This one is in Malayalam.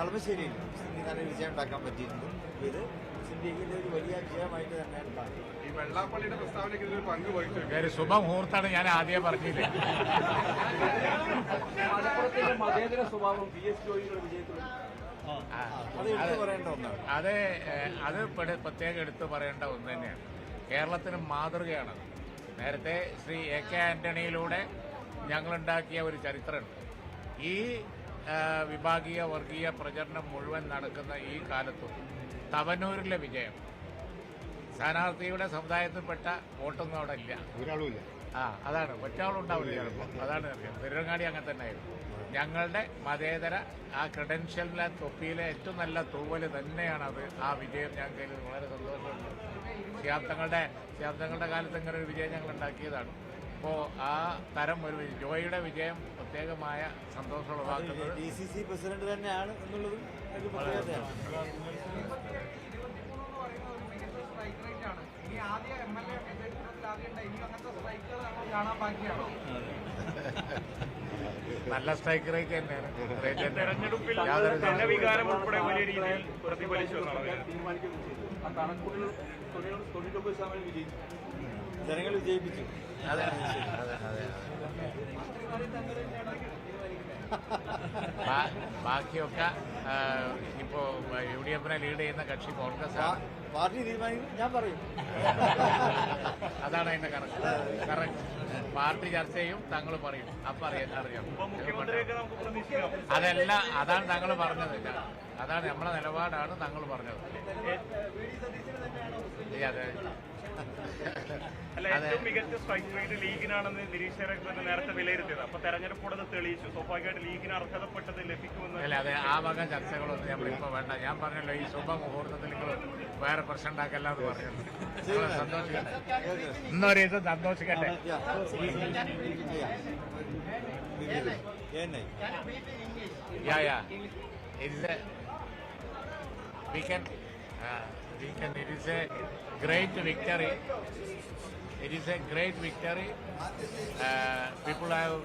കളമശ്ശേരിയിൽ മുസ്ലിം ലീഗ് നല്ല വിജയം ഉണ്ടാക്കാൻ പറ്റിയിട്ടുണ്ട്. ഇത് മുസ്ലിം ലീഗിന്റെ ഒരു വലിയ വിജയമായിട്ട് തന്നെയാണ് കാണുന്നത്. ഈ വെള്ളാപ്പള്ളിയുടെ പ്രസ്താവനയ്ക്ക് ഇതിൽ പങ്ക് വഹിച്ചു ശുഭമുഹൂർത്താണ് ഞാൻ ആദ്യം പറഞ്ഞില്ല. മലപ്പുറത്തിന്റെ മതേതര സ്വഭാവം VS ജോയിയുടെ വിജയത്തിൽ അത് എടുത്തു പറയേണ്ട ഒന്നാണ്. അത് പ്രത്യേകം എടുത്തു പറയേണ്ട ഒന്ന് തന്നെയാണ്. കേരളത്തിന് മാതൃകയാണത്. നേരത്തെ ശ്രീ AK ആന്റണിയിലൂടെ ഞങ്ങളുണ്ടാക്കിയ ഒരു ചരിത്രമുണ്ട്. ഈ വിഭാഗീയ വർഗീയ പ്രചരണം മുഴുവൻ നടക്കുന്ന ഈ കാലത്തും തവനൂരിലെ വിജയം സ്ഥാനാർത്ഥിയുടെ സമുദായത്തിൽപ്പെട്ട വോട്ടൊന്നും അവിടെ ഇല്ല, ഒരാളുമില്ല. അതാണ് ഒറ്റാളുണ്ടാവില്ല ചിലപ്പോൾ. അതാണ് അറിയാം. തിരുവങ്ങാടി അങ്ങനെ തന്നെ ആയിരുന്നു. ഞങ്ങളുടെ മതേതര ആ ക്രെഡൻഷ്യലിലെ തൊപ്പിയിലെ ഏറ്റവും നല്ല തൂവല് തന്നെയാണ് അത്. ആ വിജയം ഞങ്ങൾക്ക് വളരെ സന്തോഷമുണ്ട്. ശാബ്ദങ്ങളുടെ കാലത്ത് ഇങ്ങനെ ഒരു വിജയം ഞങ്ങൾ ഉണ്ടാക്കിയതാണ്. അപ്പോൾ ആ തരം ഒരു ജോയിയുടെ വിജയം പ്രത്യേകമായ സന്തോഷം ഉളവാക്കുന്നത് DCC പ്രസിഡന്റ് തന്നെയാണ് എന്നുള്ളതും ഒരു പ്രത്യേകതയാണ്. നല്ല സ്ട്രൈക്ക് റേറ്റ് തന്നെയാണ്. തെരഞ്ഞെടുപ്പിൽ ജനവികാരം ഉൾപ്പെടെ വലിയ രീതിയിൽ പ്രതിഫലിച്ചു ജനങ്ങൾ വിജയിപ്പിച്ചു. അതെ. ബാക്കിയൊക്കെ ഇപ്പോ UDF-നെ ലീഡ് ചെയ്യുന്ന കക്ഷി കോൺഗ്രസ് ആണ്. പാർട്ടി തീരുമാനിക്കും, ഞാൻ പറയും. അതാണ് അതിന്റെ കറക്റ്റ്. പാർട്ടി ചർച്ച ചെയ്യും, തങ്ങൾ പറയും. അപ്പൊ അറിയാം. അതാണ് തങ്ങൾ പറഞ്ഞത്. അതാണ് നമ്മളെ നിലപാടാണ് തങ്ങൾ പറഞ്ഞത്. അല്ല, ഏറ്റവും മികച്ച സ്ട്രൈക്ക് റേറ്റ് ലീഗിനാണെന്ന് നിരീക്ഷകരൊക്കെ തന്നെ നേരത്തെ വിലയിരുത്തിയത്. അപ്പൊ തെരഞ്ഞെടുപ്പോടെ തെളിയിച്ചു. സ്വാഭാവികമായിട്ട് ലീഗിന് അർഹതപ്പെട്ടത് ലഭിക്കുമെന്ന്. അല്ല, അതെ, ആ വക ചർച്ചകളൊന്നും നമ്മളിപ്പോ വേണ്ട. ഞാൻ പറഞ്ഞല്ലോ, ഈ ശുഭമുഹൂർത്തത്തിൽ നിങ്ങൾ വേറെ പ്രശ്നം ഉണ്ടാക്കല്ലാന്ന് പറഞ്ഞത്. സന്തോഷിക്കട്ടെ, ഇന്നൊരു ദിവസം സന്തോഷിക്കട്ടെ. It is a great victory. People have